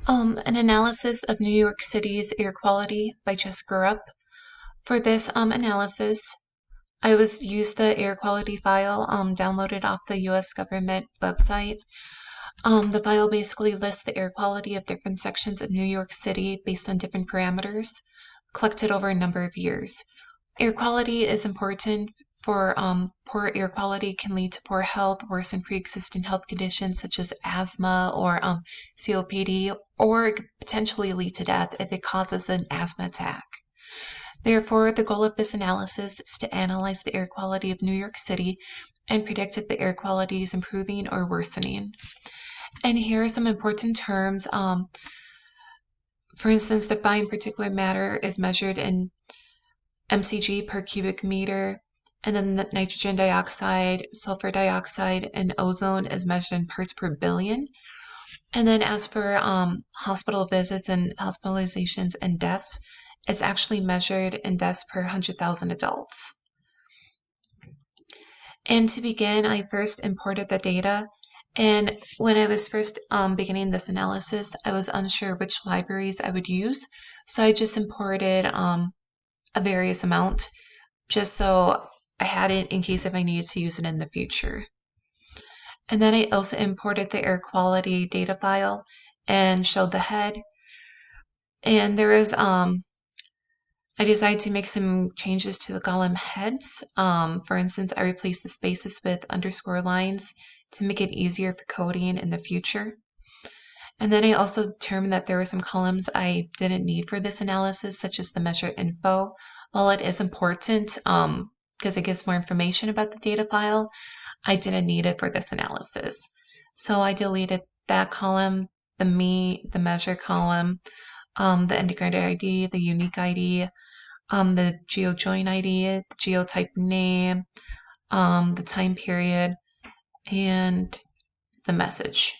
An analysis of New York City's air quality by JRupp. For this analysis, I used the air quality file downloaded off the U.S. government website. The file basically lists the air quality of different sections of New York City based on different parameters, collected over a number of years. Air quality is important for poor air quality can lead to poor health, worsen pre-existing health conditions such as asthma or COPD, or it could potentially lead to death if it causes an asthma attack. Therefore, the goal of this analysis is to analyze the air quality of New York City and predict if the air quality is improving or worsening. And here are some important terms. For instance, the fine particulate matter is measured in mcg per cubic meter, and then the nitrogen dioxide, sulfur dioxide, and ozone is measured in parts per billion. And then as for hospital visits and hospitalizations and deaths, it's actually measured in deaths per 100,000 adults. And to begin, I first imported the data. And when I was first beginning this analysis, I was unsure which libraries I would use. So I just imported a various amount just so I had it in case if I needed to use it in the future. And then I also imported the air quality data file and showed the head. And there is, I decided to make some changes to the column heads. For instance, I replaced the spaces with underscore lines to make it easier for coding in the future. And then I also determined that there were some columns I didn't need for this analysis, such as the measure info. While it is important because it gives more information about the data file, I didn't need it for this analysis. So I deleted that column, the measure column, the integrator ID, the unique ID, the GeoJoin ID, the geotype name, the time period, and the message.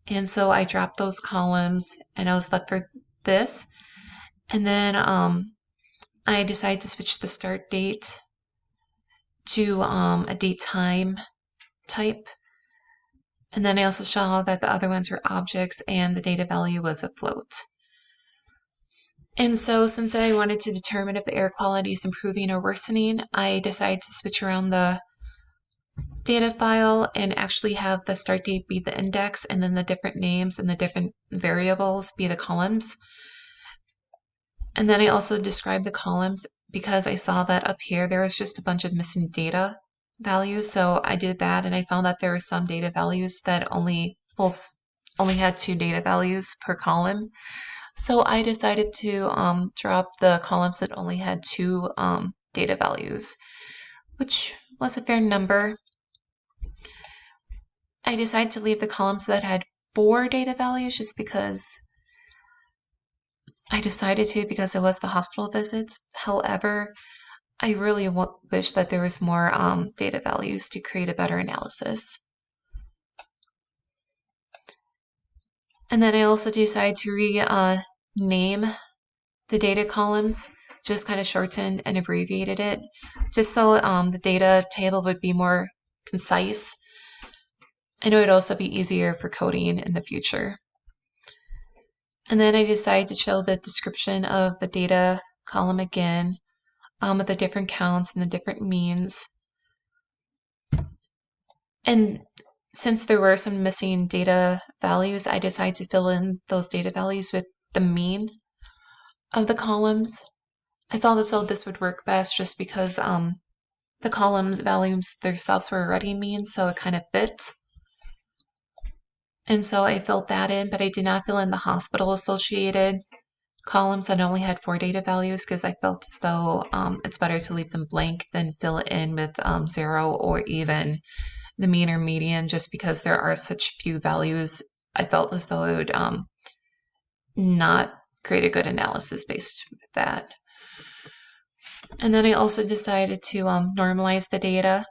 And so I dropped those columns and I was left for this. And then I decided to switch the start date to a date time type. And then I also saw that the other ones were objects and the data value was a float. And so since I wanted to determine if the air quality is improving or worsening, I decided to switch around the data file and actually have the start date be the index and then the different names and the different variables be the columns. And then I also described the columns because I saw that up here there was just a bunch of missing data values. So I did that and I found that there were some data values that only had 2 data values per column. So I decided to drop the columns that only had 2 data values, which was a fair number. I decided to leave the columns that had 4 data values just because I decided to because it was the hospital visits. However, I really wish that there was more data values to create a better analysis. And then I also decided to rename the data columns, just kind of shortened and abbreviated it, just so the data table would be more concise. And it would also be easier for coding in the future. And then I decided to show the description of the data column again, with the different counts and the different means. And since there were some missing data values, I decided to fill in those data values with the mean of the columns. I thought as though this would work best just because the columns values themselves were already mean, so it kind of fits. And so I filled that in, but I did not fill in the hospital associated columns that only had 4 data values because I felt as though it's better to leave them blank than fill it in with 0 or even the mean or median, just because there are such few values. I felt as though it would not create a good analysis based with that. And then I also decided to normalize the data.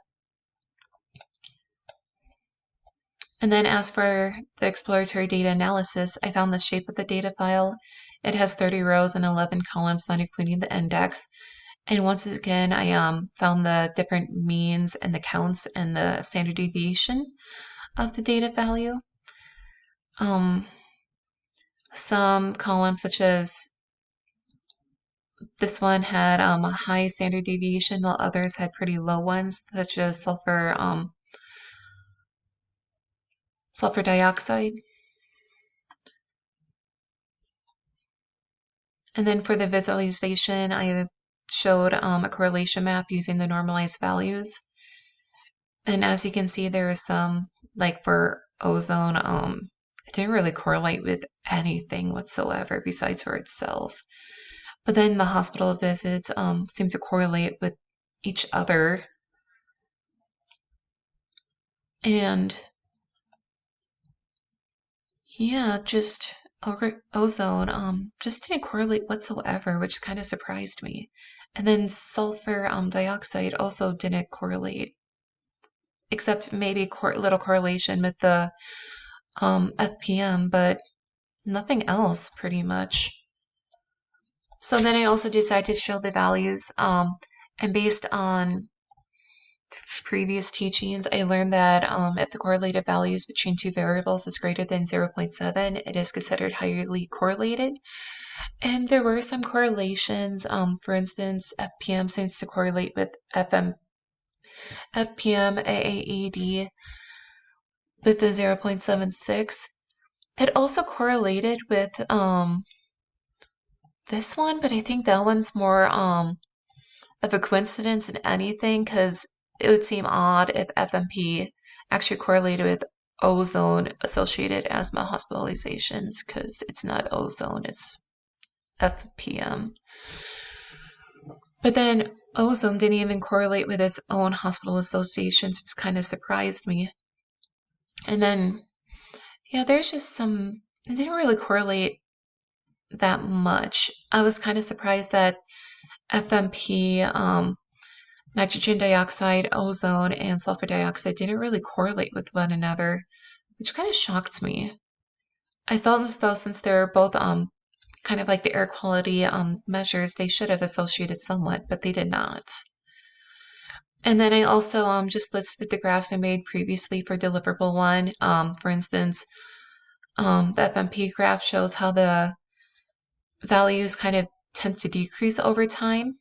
And then as for the exploratory data analysis, I found the shape of the data file. It has 30 rows and 11 columns, not including the index. And once again, I found the different means and the counts and the standard deviation of the data value. some columns, such as this one, had a high standard deviation, while others had pretty low ones, such as sulfur dioxide. And then for the visualization, I showed a correlation map using the normalized values. And as you can see, there is some, like for ozone, it didn't really correlate with anything whatsoever besides for itself. But then the hospital visits seem to correlate with each other. And yeah, just ozone just didn't correlate whatsoever, which kind of surprised me. And then sulfur dioxide also didn't correlate, except maybe little correlation with the FPM, but nothing else pretty much. So then I also decided to show the values, and based on previous teachings, I learned that if the correlated values between two variables is greater than 0.7, it is considered highly correlated. And there were some correlations. For instance, FPM seems to correlate with FPM AAED with the 0.76. It also correlated with this one, but I think that one's more of a coincidence than anything, because it would seem odd if FMP actually correlated with ozone-associated asthma hospitalizations, because it's not ozone, it's FPM. But then ozone didn't even correlate with its own hospital associations, which kind of surprised me. And then, yeah, there's just some, it didn't really correlate that much. I was kind of surprised that FMP, nitrogen dioxide, ozone, and sulfur dioxide didn't really correlate with one another, which kind of shocked me. I felt as though since they're both kind of like the air quality measures, they should have associated somewhat, but they did not. And then I also just listed the graphs I made previously for Deliverable 1. For instance, the FMP graph shows how the values kind of tend to decrease over time.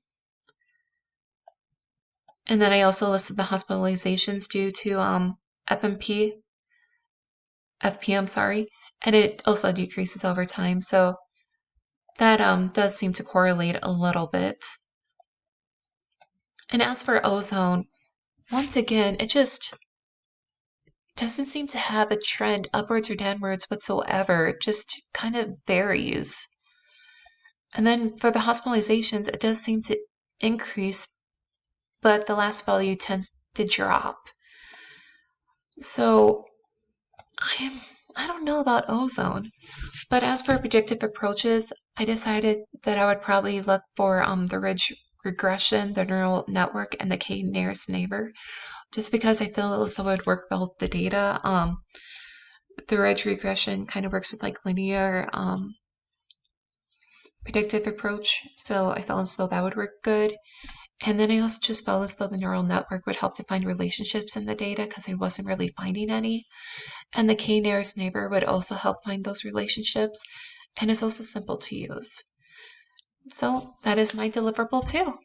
And then I also listed the hospitalizations due to FPM, sorry, and it also decreases over time. So that does seem to correlate a little bit. And as for ozone, once again, it just doesn't seem to have a trend upwards or downwards whatsoever. It just kind of varies. And then for the hospitalizations, it does seem to increase, but the last value tends to drop. So I don't know about ozone. But as for predictive approaches, I decided that I would probably look for the ridge regression, the neural network, and the k-nearest neighbor, just because I feel as though it would work well with the data. The ridge regression kind of works with like linear predictive approach, so I felt as though that would work good. And then I also just felt as though the neural network would help to find relationships in the data, because I wasn't really finding any. And the k-nearest neighbor would also help find those relationships, and is also simple to use. So that is my deliverable too.